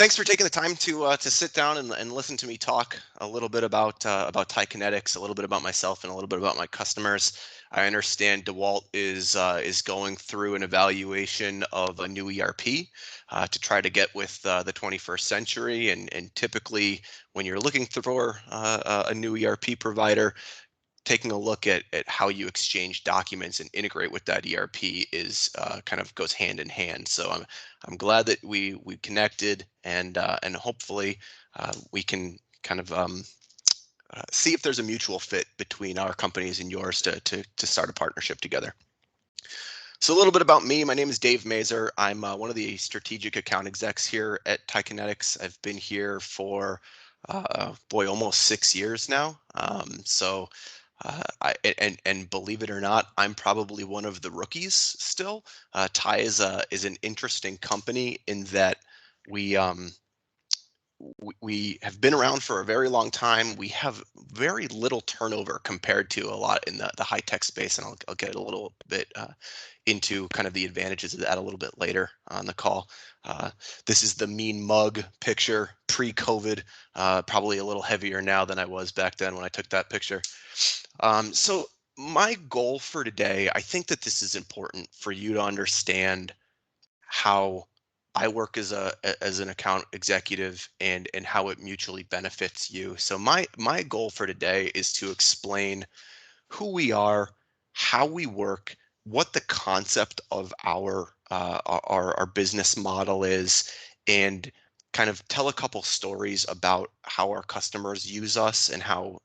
Thanks for taking the time to sit down and listen to me talk a little bit about Kinetix, a little bit about myself, and a little bit about my customers. I understand DeWalt is going through an evaluation of a new ERP to try to get with the 21st century. And typically, when you're looking for a new ERP provider, taking a look at how you exchange documents and integrate with that ERP is kind of goes hand in hand. So I'm glad that we connected and hopefully we can kind of see if there's a mutual fit between our companies and yours to start a partnership together. So a little bit about me. My name is Dave Mazur. I'm one of the strategic account execs here at Kinetix. I've been here for boy, almost 6 years now. And believe it or not, I'm probably one of the rookies still. Ty is an interesting company in that we we have been around for a very long time. We have very little turnover compared to a lot in the high tech space, and I'll get a little bit into kind of the advantages of that a little bit later on the call. Uh, this is the mean mug picture pre-COVID, probably a little heavier now than I was back then when I took that picture. So my goal for today, I think that this is important for you to understand how I work as an account executive and how it mutually benefits you. So my goal for today is to explain who we are, how we work, what the concept of our business model is, and kind of tell a couple stories about how our customers use us and how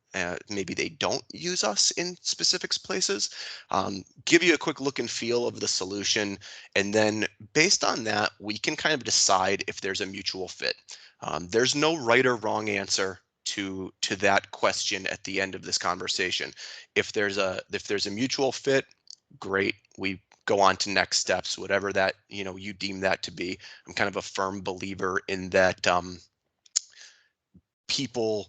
maybe they don't use us in specific places. Give you a quick look and feel of the solution, and then based on that, we can kind of decide if there's a mutual fit. There's no right or wrong answer to that question at the end of this conversation. If there's a mutual fit, great. We go on to next steps, whatever that you deem that to be. I'm kind of a firm believer in that people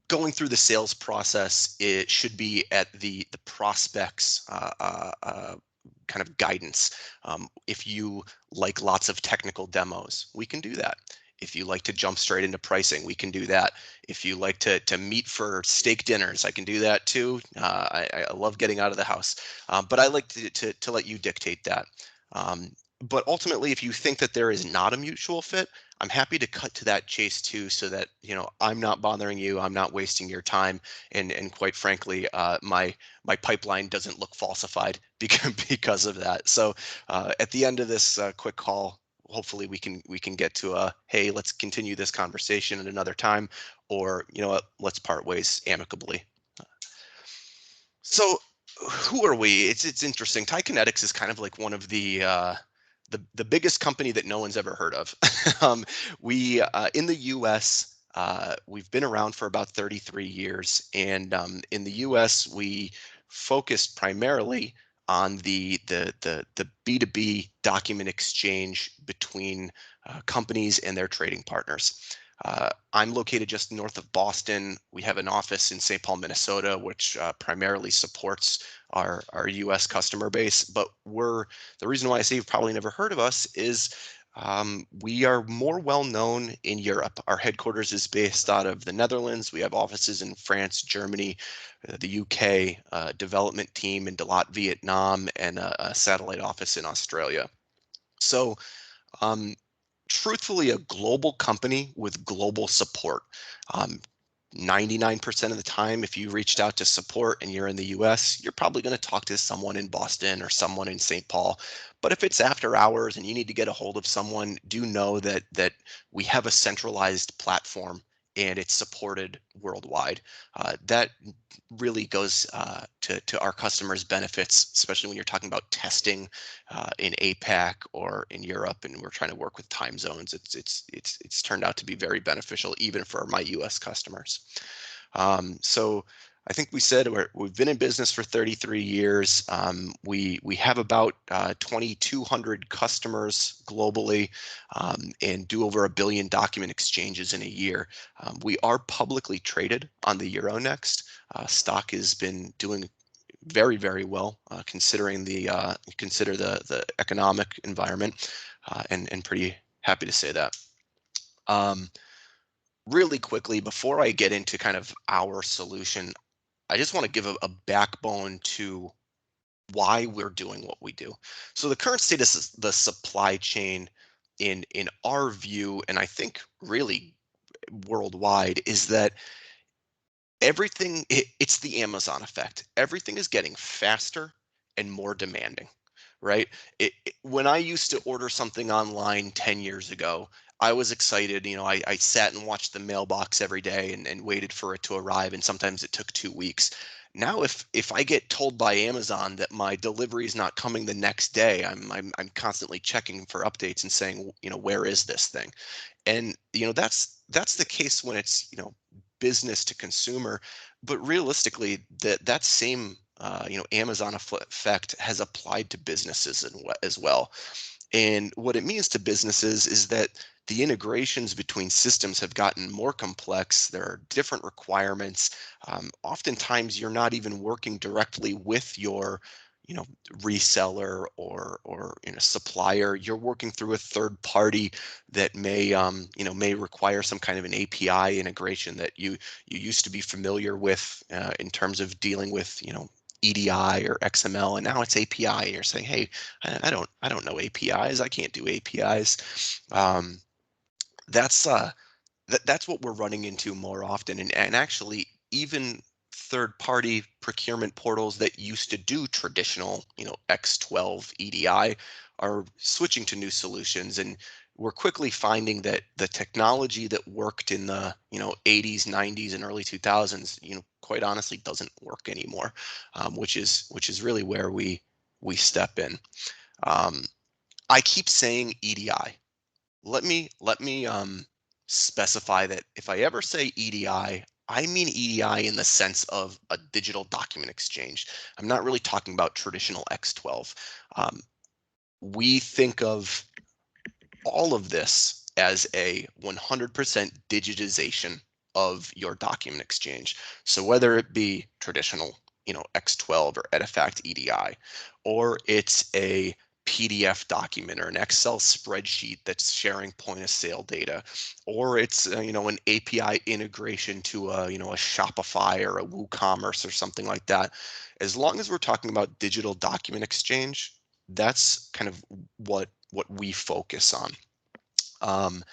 going through the sales process, it should be at the prospects kind of guidance. If you like lots of technical demos, we can do that. If you like to jump straight into pricing, we can do that. If you like to meet for steak dinners, I can do that too. I love getting out of the house, but I like to let you dictate that. Um, but ultimately, if you think that there is not a mutual fit, I'm happy to cut to that chase too, so that I'm not bothering you, I'm not wasting your time, and quite frankly, my pipeline doesn't look falsified because of that. So at the end of this quick call, hopefully we can get to a hey, let's continue this conversation at another time, or you know what, let's part ways amicably. So who are we? It's interesting. Kinetix is kind of like one of the biggest company that no one's ever heard of. We in the U.S. We've been around for about 33 years, and in the U.S. we focused primarily on the B2B document exchange between companies and their trading partners. I'm located just north of Boston. We have an office in St. Paul, Minnesota, which primarily supports our U.S. customer base. But the reason why I say you've probably never heard of us is we are more well known in Europe. Our headquarters is based out of the Netherlands. We have offices in France, Germany, the UK, development team in Dalat, Vietnam, and a satellite office in Australia. So um, truthfully, a global company with global support. Um, 99% of the time, if you reached out to support and you're in the US, you're probably going to talk to someone in Boston or someone in St. Paul. But if it's after hours and you need to get a hold of someone, do know that we have a centralized platform and it's supported worldwide. That really goes to our customers' benefits, especially when you're talking about testing in APAC or in Europe, and we're trying to work with time zones. It's turned out to be very beneficial even for my U.S. customers. So I think we said we've been in business for 33 years. We have about 2,200 customers globally and do over 1 billion document exchanges in a year. We are publicly traded on the Euronext. Stock has been doing very, very well considering consider the economic environment and pretty Happy to say that. Um, Really quickly, before I get into kind of our solution, I just want to give a backbone to why we're doing what we do. So the current status is the supply chain in our view, and I think really worldwide, is that it's the Amazon effect. Everything is getting faster and more demanding, right? When I used to order something online 10 years ago, I was excited. I sat and watched the mailbox every day and waited for it to arrive, and sometimes it took 2 weeks. Now, if I get told by Amazon that my delivery is not coming the next day, I'm constantly checking for updates and saying, where is this thing? And that's the case when it's business to consumer, but realistically that same Amazon effect has applied to businesses as well. And what it means to businesses is that the integrations between systems have gotten more complex. There are different requirements. Oftentimes, you're not even working directly with your, reseller or supplier. You're working through a third party that may require some kind of an API integration that you used to be familiar with in terms of dealing with, EDI or XML, and now it's API. And you're saying, hey, I don't know APIs. I can't do APIs. That's that's what we're running into more often. And actually, even third-party procurement portals that used to do traditional, X12 EDI are switching to new solutions. And we're quickly finding that the technology that worked in the, 80s, 90s, and early 2000s, quite honestly, doesn't work anymore, which is really where we step in. Um, I keep saying EDI. Let me specify that if I ever say EDI, I mean EDI in the sense of a digital document exchange. I'm not really talking about traditional X12. Um, we think of all of this as a 100% digitization of your document exchange. So whether it be traditional, X12 or Edifact EDI, or it's a PDF document or an Excel spreadsheet that's sharing point of sale data, or it's an API integration to a Shopify or a WooCommerce or something like that. As long as we're talking about digital document exchange, that's kind of what we focus on. Um,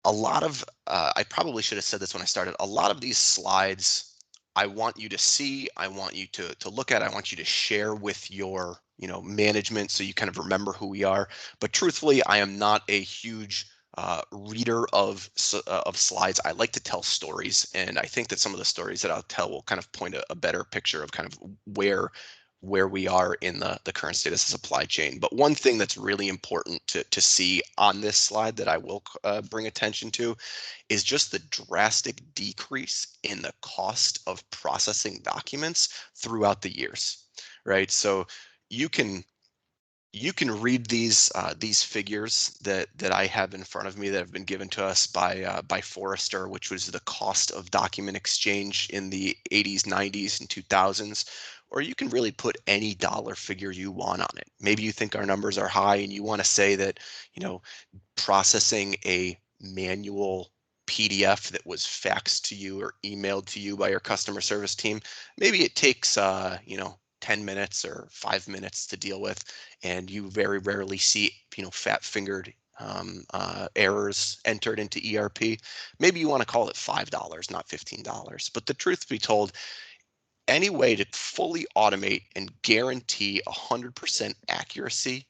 a lot of I probably should have said this when I started. A lot of these slides I want you to see, I want you to look at, I want you to share with your management so you kind of remember who we are. But truthfully, I am not a huge reader of slides. I like to tell stories, and I think that some of the stories that I'll tell will kind of point a better picture of kind of where we are in the current status of supply chain. But one thing that's really important to see on this slide that I will bring attention to is just the drastic decrease in the cost of processing documents throughout the years, right? So you can read these figures that I have in front of me that have been given to us by Forrester, which was the cost of document exchange in the 80s, 90s, and 2000s. Or you can really put any dollar figure you want on it. Maybe you think our numbers are high and you want to say that, processing a manual PDF that was faxed to you or emailed to you by your customer service team, maybe it takes 10 minutes or 5 minutes to deal with, and you very rarely see fat fingered errors entered into ERP. Maybe you want to call it $5, not $15. But the truth be told, any way to fully automate and guarantee 100% accuracy,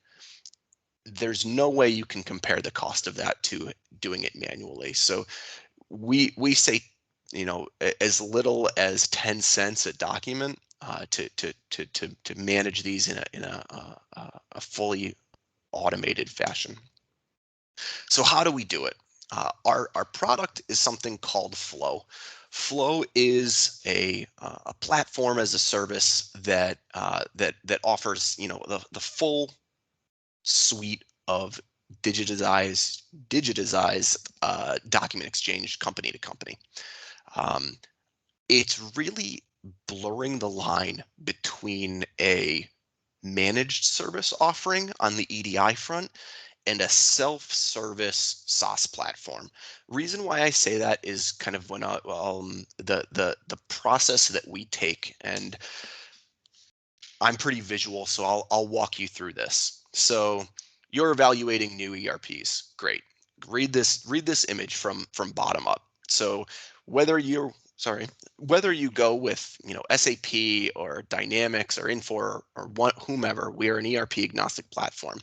there's no way you can compare the cost of that to doing it manually. So we say, as little as 10 cents a document to manage these in a fully automated fashion. So how do we do it? Our product is something called Flow. Flow is a platform as a service that offers the full suite of digitized document exchange company to company. Um, it's really blurring the line between a managed service offering on the EDI front and a self-service SaaS platform. Reason why I say that is kind of when the process that we take, and I'm pretty visual, so I'll walk you through this. So you're evaluating new ERPs. Great. Read this image from bottom up. So whether you're sorry, whether you go with SAP or Dynamics or Infor or whomever, we are an ERP agnostic platform.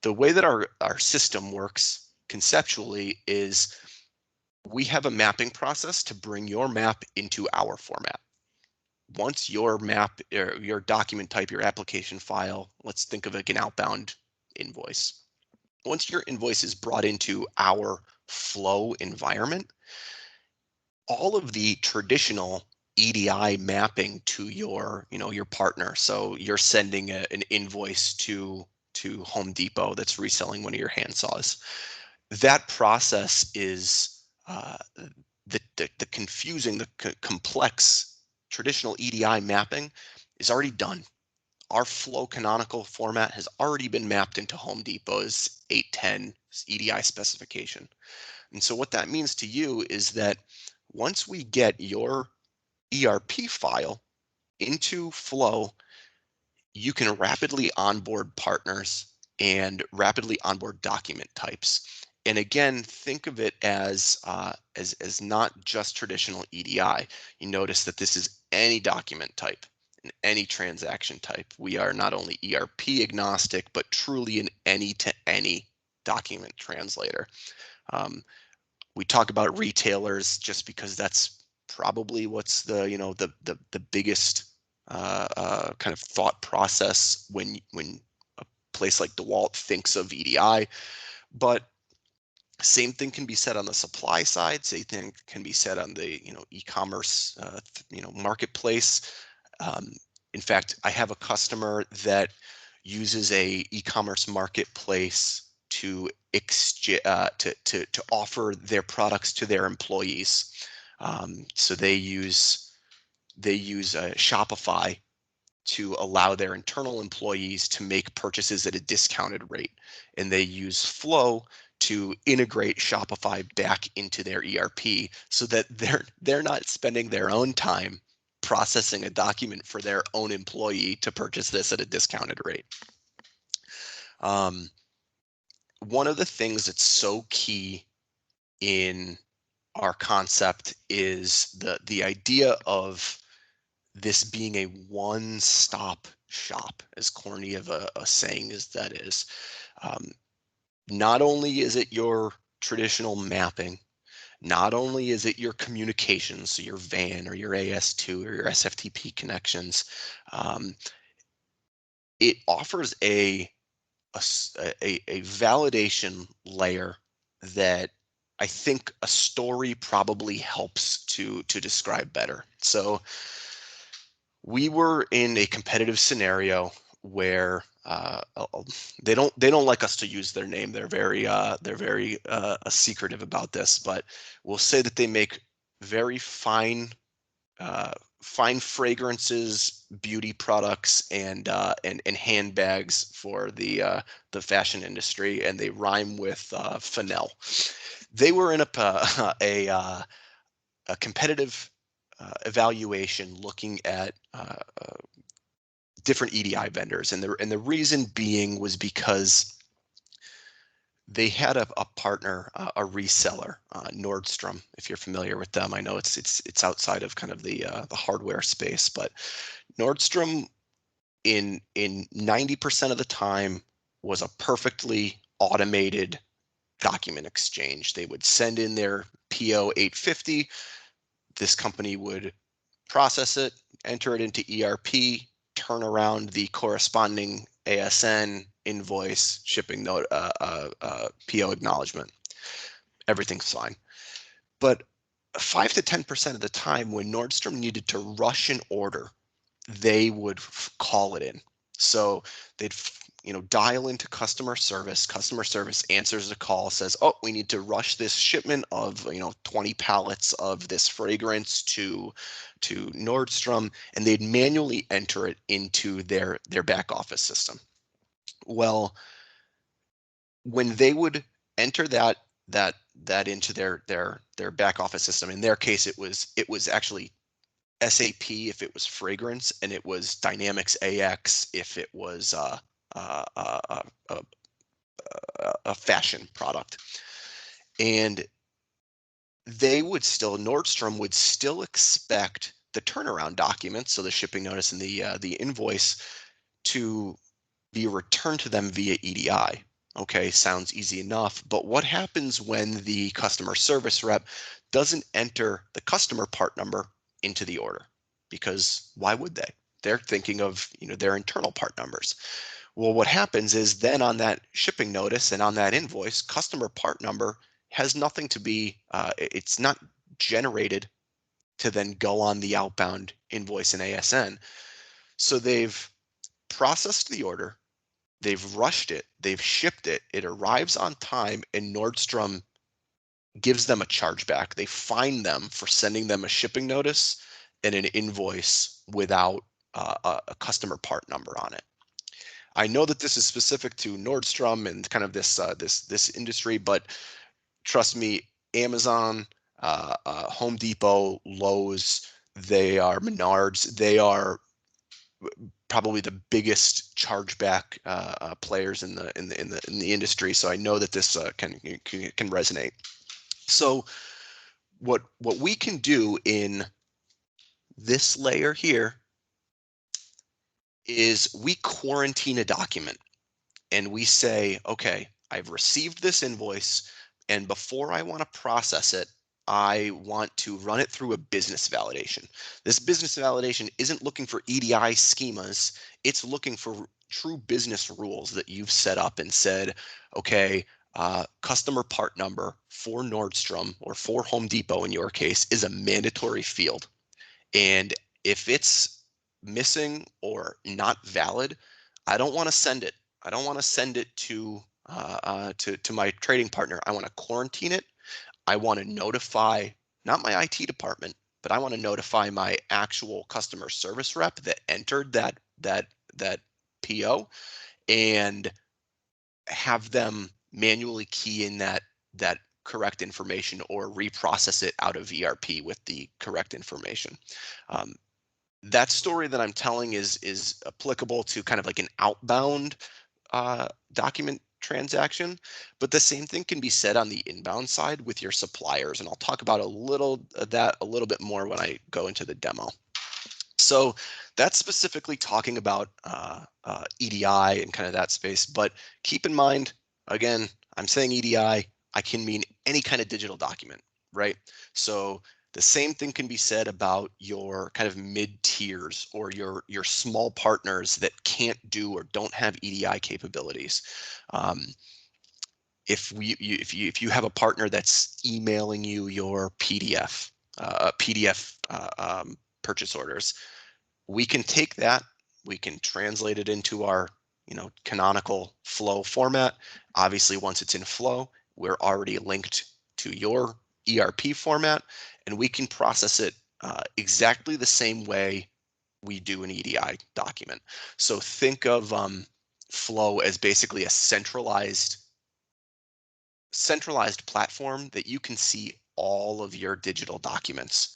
The way that our system works conceptually is we have a mapping process to bring your map into our format. Once your map or your document type, your application file, let's think of like an outbound invoice. Once your invoice is brought into our flow environment, all of the traditional EDI mapping to your partner. So you're sending an invoice to Home Depot that's reselling one of your hand saws. That process is the confusing, complex traditional EDI mapping is already done. Our flow canonical format has already been mapped into Home Depot's 810 EDI specification. And so what that means to you is that once we get your ERP file into Flow, you can rapidly onboard partners and rapidly onboard document types. And again, think of it as not just traditional EDI. You notice that this is any document type and any transaction type. We are not only ERP agnostic, but truly an any-to-any document translator. We talk about retailers just because that's probably what's the biggest kind of thought process when a place like DeWalt thinks of EDI. But same thing can be said on the supply side. Same thing can be said on the e-commerce marketplace. Um, in fact, I have a customer that uses a e-commerce marketplace to to offer their products to their employees. So they use Shopify to allow their internal employees to make purchases at a discounted rate, and they use Flow to integrate Shopify back into their ERP so that they're not spending their own time processing a document for their own employee to purchase this at a discounted rate. One of the things that's so key in our concept is the idea of this being a one-stop shop, as corny of a saying as that is. Not only is it your traditional mapping, not only is it your communications, so your VAN or your AS2 or your SFTP connections, it offers a validation layer that I think a story probably helps to describe better. So we were in a competitive scenario where they don't like us to use their name. They're very secretive about this, but we'll say that they make very fine fragrances, beauty products, and handbags for the fashion industry, and they rhyme with Fennel. They were in a competitive evaluation looking at different EDI vendors, and the reason being was because they had a partner, a reseller, Nordstrom. If you're familiar with them, I know it's outside of kind of the hardware space, but Nordstrom in 90% of the time was a perfectly automated document exchange. They would send in their PO 850. This company would process it, enter it into ERP, turn around the corresponding ASN invoice, shipping note, PO acknowledgement. Everything's fine. But 5 to 10% of the time, when Nordstrom needed to rush an order, they would call it in. So they'd dial into customer service. Customer service answers the call, says, "Oh, we need to rush this shipment of 20 pallets of this fragrance to Nordstrom," and they'd manually enter it into their back office system. Well, when they would enter that into their back office system. In their case, it was actually SAP if it was fragrance, and it was Dynamics AX if it was uh, uh, uh, a, a fashion product. And Nordstrom would still expect the turnaround documents, so the shipping notice and the invoice, to be returned to them via EDI. Okay, sounds easy enough, but what happens when the customer service rep doesn't enter the customer part number into the order? Because why would they? They're thinking of, their internal part numbers. Well, what happens is then on that shipping notice and on that invoice, customer part number has nothing to be, it's not generated to then go on the outbound invoice in ASN. So they've processed the order, they've rushed it, they've shipped it, it arrives on time, and Nordstrom gives them a chargeback. They fine them for sending them a shipping notice and an invoice without a customer part number on it. I know that this is specific to Nordstrom and kind of this industry, but trust me, Amazon, Home Depot, Lowe's, they are Menards, they are probably the biggest chargeback players in the industry. So I know that this can resonate. So what we can do in this layer here is we quarantine a document, and we say, okay, I've received this invoice, and before I want to process it, I want to run it through a business validation. This business validation isn't looking for EDI schemas, it's looking for true business rules that you've set up and said, okay, customer part number for Nordstrom or for Home Depot in your case is a mandatory field. And if it's missing or not valid, I don't want to send it. I don't want to send it to my trading partner. I want to quarantine it. I want to notify not my IT department, but I want to notify my actual customer service rep that entered that PO, and have them manually key in that correct information or reprocess it out of ERP with the correct information. Um, that story that I'm telling is applicable to kind of like an outbound document transaction, but the same thing can be said on the inbound side with your suppliers, and I'll talk about a little bit more when I go into the demo. So that's specifically talking about EDI and kind of that space, but keep in mind, again, I'm saying EDI, I can mean any kind of digital document, right? So the same thing can be said about your kind of mid tiers or your small partners that can't do or don't have EDI capabilities. If you have a partner that's emailing you your PDF purchase orders, we can take that, we can translate it into our canonical flow format. Obviously, once it's in flow, we're already linked to your ERP format, and we can process it exactly the same way we do an EDI document. So think of flow as basically a centralized platform that you can see all of your digital documents.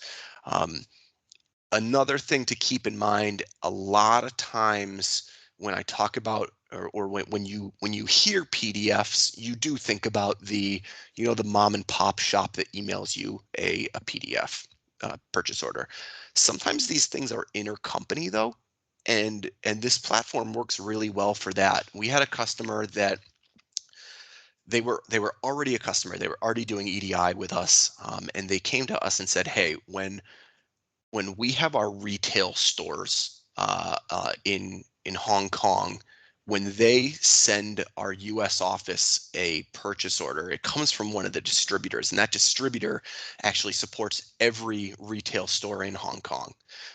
Another thing to keep in mind, a lot of times when I talk about or when you hear PDFs, you do think about the mom and pop shop that emails you a PDF purchase order. Sometimes these things are intercompany though, and this platform works really well for that. We had a customer that they were already a customer. They were already doing EDI with us, and they came to us and said, "Hey, when we have our retail stores in Hong Kong, when they send our U.S. office a purchase order, it comes from one of the distributors, and that distributor actually supports every retail store in Hong Kong.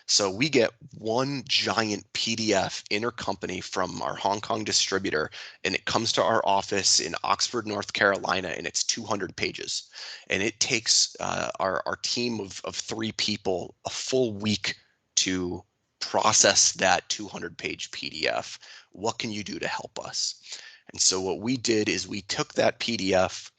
So we get one giant PDF intercompany from our Hong Kong distributor, and it comes to our office in Oxford, North Carolina, and it's 200 pages. And it takes our team of 3 people a full week to process that 200-page PDF. What can you do to help us?" And so what we did is we took that PDF,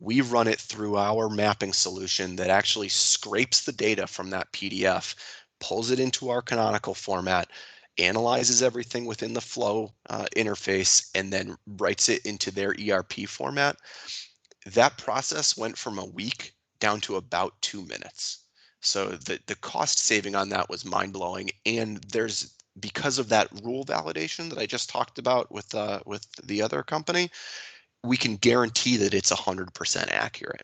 we run it through our mapping solution that actually scrapes the data from that PDF, pulls it into our canonical format, analyzes everything within the flow interface, and then writes it into their ERP format. That process went from a week down to about 2 minutes. So the cost saving on that was mind blowing. And there's, because of that rule validation that I just talked about with the other company, we can guarantee that it's 100% accurate.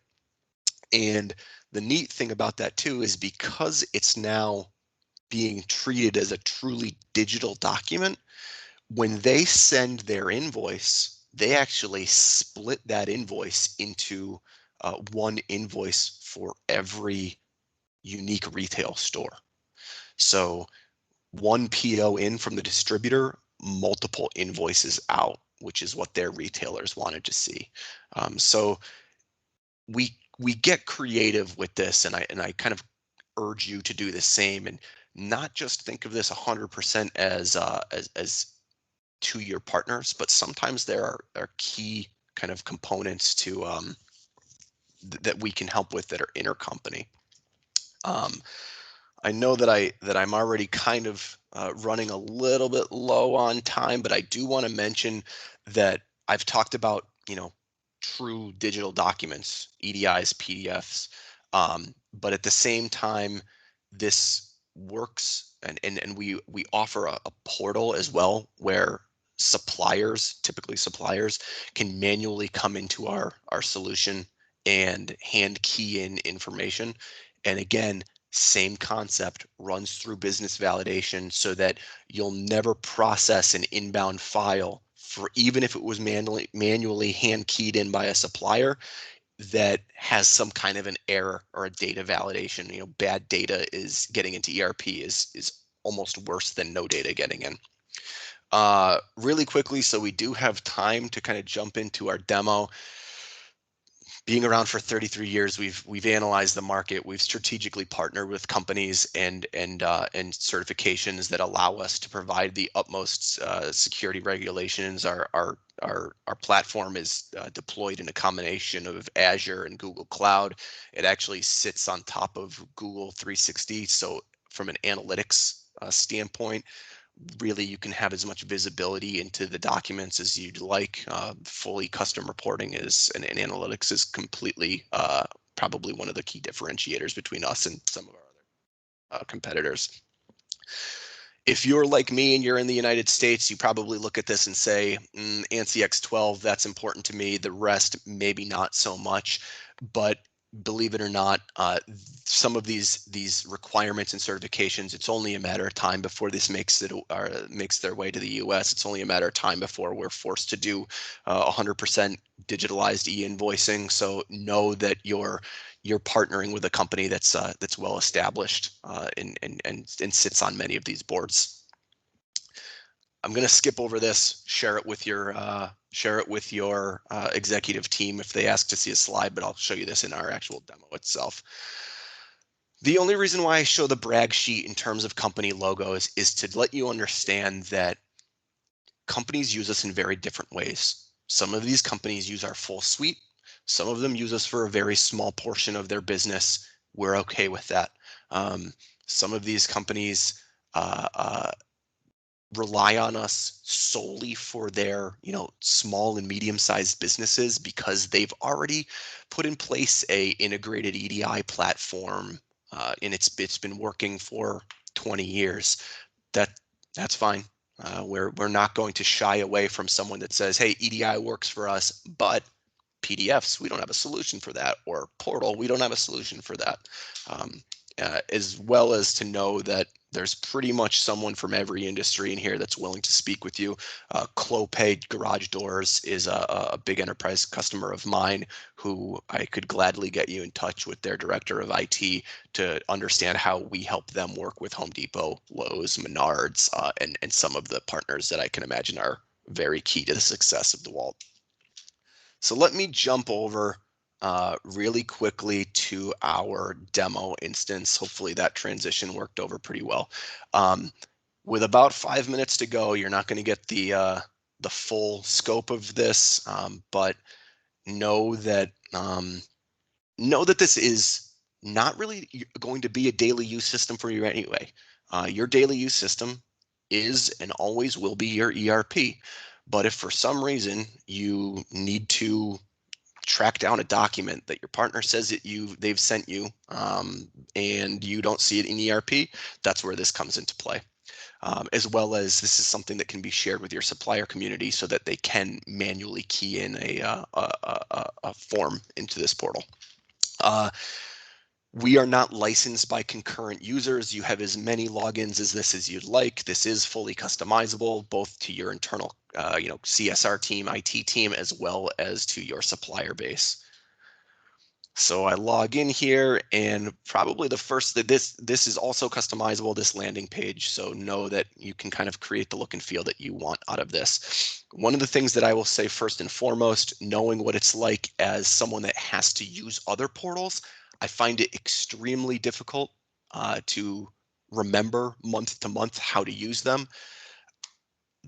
And the neat thing about that too is because it's now being treated as a truly digital document, when they send their invoice, they actually split that invoice into one invoice for every unique retail store. So one PO in from the distributor, multiple invoices out, which is what their retailers wanted to see. So we get creative with this, and I kind of urge you to do the same, and not just think of this 100% as to your partners, but sometimes there are key kind of components to that we can help with that are intercompany. Um, I know that I'm already kind of running a little bit low on time, but I do want to mention that I've talked about, true digital documents, EDIs, PDFs, but at the same time, this works, and we offer a portal as well where suppliers, typically suppliers, can manually come into our solution and hand key in information. And again, same concept, runs through business validation so that you'll never process an inbound file for, even if it was manually hand keyed in by a supplier, that has some kind of an error or a data validation. Bad data is getting into ERP is almost worse than no data getting in. Really quickly, so we do have time to kind of jump into our demo. Being around for 33 years, we've analyzed the market. We've strategically partnered with companies and certifications that allow us to provide the utmost security regulations. Our platform is deployed in a combination of Azure and Google Cloud. It actually sits on top of Google 360. So from an analytics standpoint, really you can have as much visibility into the documents as you'd like. Fully custom reporting and analytics is completely probably one of the key differentiators between us and some of our other competitors. If you're like me and you're in the United States, you probably look at this and say, ANSI X12, that's important to me. The rest, maybe not so much. But believe it or not, some of these requirements and certifications, it's only a matter of time before this makes their way to the U.S. It's only a matter of time before we're forced to do 100% digitalized e-invoicing. So know that you're partnering with a company that's well established and sits on many of these boards. I'm going to skip over this. Share it with your executive team if they ask to see a slide, but I'll show you this in our actual demo itself. The only reason why I show the brag sheet in terms of company logos is to let you understand that companies use us in very different ways. Some of these companies use our full suite. Some of them use us for a very small portion of their business. We're okay with that. Some of these companies rely on us solely for their, small and medium-sized businesses because they've already put in place a integrated EDI platform, and it's been working for 20 years. That's fine. We're not going to shy away from someone that says, "Hey, EDI works for us, but PDFs, we don't have a solution for that," or portal, we don't have a solution for that. As well as to know that there's pretty much someone from every industry in here that's willing to speak with you. Clopay Garage Doors is a big enterprise customer of mine who I could gladly get you in touch with their director of IT to understand how we help them work with Home Depot, Lowe's, Menards, and some of the partners that I can imagine are very key to the success of DeWalt. So let me jump over really quickly to our demo instance. Hopefully that transition worked over pretty well. With about 5 minutes to go, you're not going to get the the full scope of this, but know that um, know that this is not really going to be a daily use system for you anyway. Your daily use system is and always will be your ERP. But if for some reason you need to track down a document that your partner says that they've sent you, and you don't see it in ERP, that's where this comes into play. As well as this is something that can be shared with your supplier community so that they can manually key in a form into this portal. Uh, we are not licensed by concurrent users. You have as many logins as this as you'd like. This is fully customizable, both to your internal, CSR team, IT team, as well as to your supplier base. So I log in here, and probably the first that this is also customizable, this landing page. So know that you can kind of create the look and feel that you want out of this. One of the things that I will say first and foremost, knowing what it's like as someone that has to use other portals, I find it extremely difficult to remember month to month how to use them.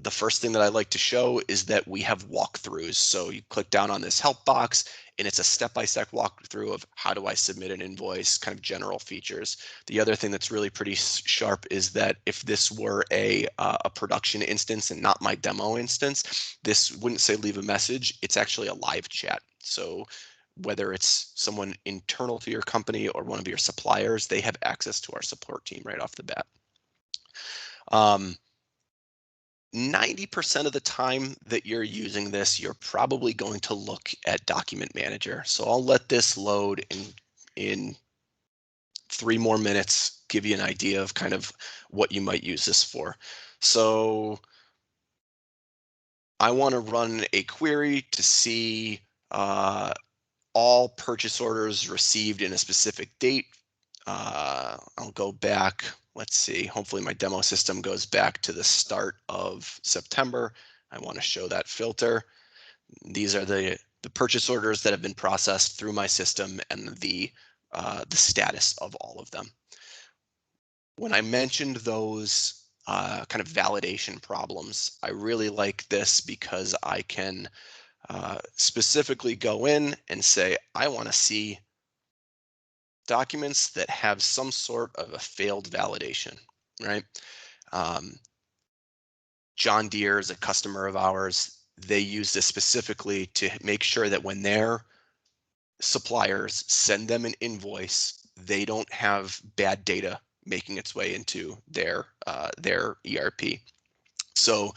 The first thing that I like to show is that we have walkthroughs. So you click down on this help box, and it's a step-by-step walkthrough of how do I submit an invoice, kind of general features. The other thing that's really pretty sharp is that if this were a production instance and not my demo instance, this wouldn't say leave a message. It's actually a live chat. So whether it's someone internal to your company or one of your suppliers, they have access to our support team right off the bat. 90% of the time that you're using this, you're probably going to look at Document Manager. So I'll let this load in 3 more minutes, give you an idea of kind of what you might use this for. So I want to run a query to see all purchase orders received in a specific date. I'll go back. Let's see. Hopefully my demo system goes back to the start of September. I want to show that filter. These are the purchase orders that have been processed through my system and the status of all of them. When I mentioned those kind of validation problems, I really like this because I can specifically go in and say, I want to see documents that have some sort of a failed validation, right? John Deere is a customer of ours. They use this specifically to make sure that when their suppliers send them an invoice, they don't have bad data making its way into their ERP. So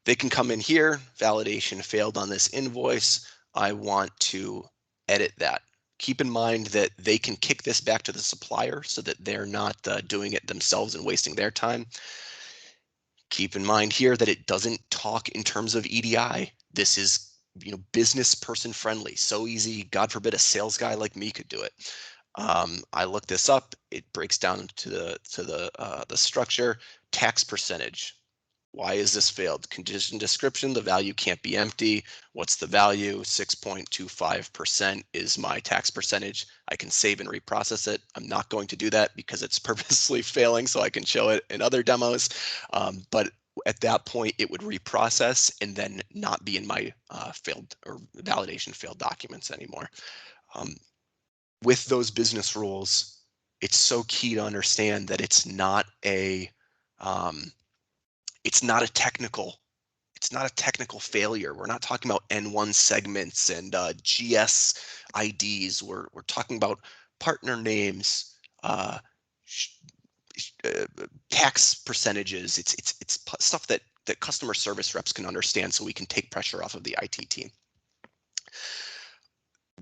they can come in here, validation failed on this invoice. I want to edit that. Keep in mind that they can kick this back to the supplier so that they're not doing it themselves and wasting their time. Keep in mind here that it doesn't talk in terms of EDI. This is, business person friendly. So easy. God forbid a sales guy like me could do it. I look this up. It breaks down to the structure. Tax percentage. Why is this failed? Condition description, the value can't be empty. What's the value? 6.25% is my tax percentage. I can save and reprocess it. I'm not going to do that because it's purposely failing, so I can show it in other demos. But at that point, it would reprocess and then not be in my failed or validation failed documents anymore. With those business rules, it's so key to understand that it's not a technical failure. We're not talking about N1 segments and GS IDs. We're talking about partner names, tax percentages. It's stuff that customer service reps can understand, so we can take pressure off of the IT team.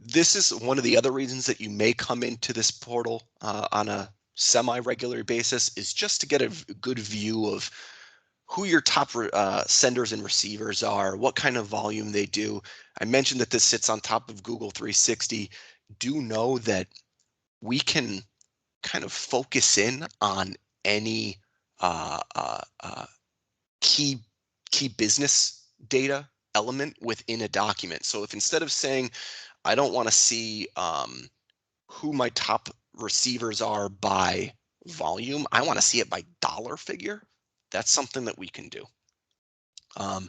This is one of the other reasons that you may come into this portal on a semi-regular basis, is just to get a good view of who your top senders and receivers are, what kind of volume they do. I mentioned that this sits on top of Google 360. Do know that we can kind of focus in on any key business data element within a document. So if instead of saying, I don't want to see who my top receivers are by volume, I want to see it by dollar figure, that's something that we can do. Um,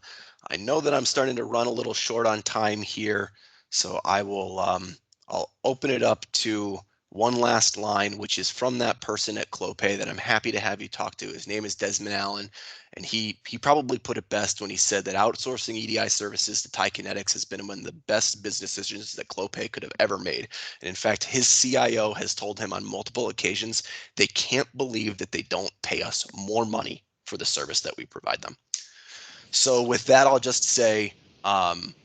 I know that I'm starting to run a little short on time here, so I'll open it up to one last line, which is from that person at Clopay that I'm happy to have you talk to. His name is Desmond Allen, and he probably put it best when he said that outsourcing EDI services to Kinetix has been one of the best business decisions that Clopay could have ever made. And in fact, his CIO has told him on multiple occasions they can't believe that they don't pay us more money for the service that we provide them. So with that, I'll just say um,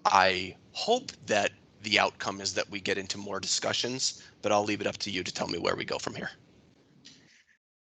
I hope that the outcome is that we get into more discussions, but I'll leave it up to you to tell me where we go from here.